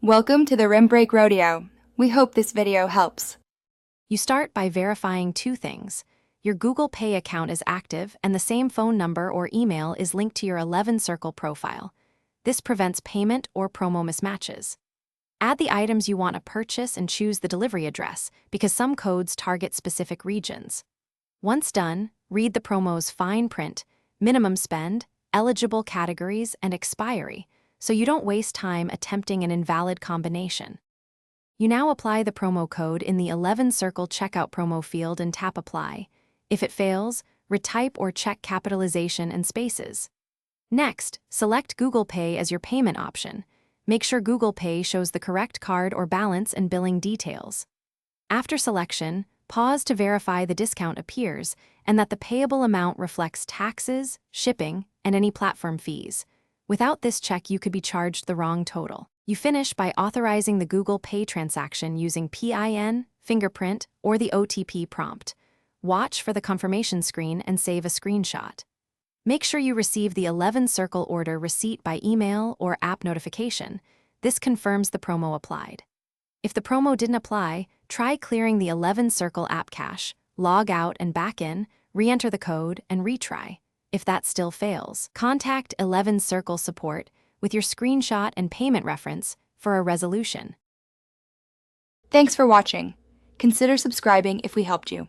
Welcome to the Rim Break Rodeo. We hope this video helps. You start by verifying two things. Your Google Pay account is active and the same phone number or email is linked to your 11 Circle profile. This prevents payment or promo mismatches. Add the items you want to purchase and choose the delivery address because some codes target specific regions. Once done, read the promo's fine print, minimum spend, eligible categories, and expiry, so you don't waste time attempting an invalid combination. You now apply the promo code in the 11 Circle checkout promo field and tap Apply. If it fails, retype or check capitalization and spaces. Next, select Google Pay as your payment option. Make sure Google Pay shows the correct card or balance and billing details. After selection, pause to verify the discount appears and that the payable amount reflects taxes, shipping, and any platform fees. Without this check, you could be charged the wrong total. You finish by authorizing the Google Pay transaction using PIN, fingerprint, or the OTP prompt. Watch for the confirmation screen and save a screenshot. Make sure you receive the 11 Circle order receipt by email or app notification. This confirms the promo applied. If the promo didn't apply, try clearing the 11 Circle app cache, log out and back in, re-enter the code, and retry. If that still fails, contact 11 Circle support with your screenshot and payment reference for a resolution. Thanks for watching. Consider subscribing if we helped you.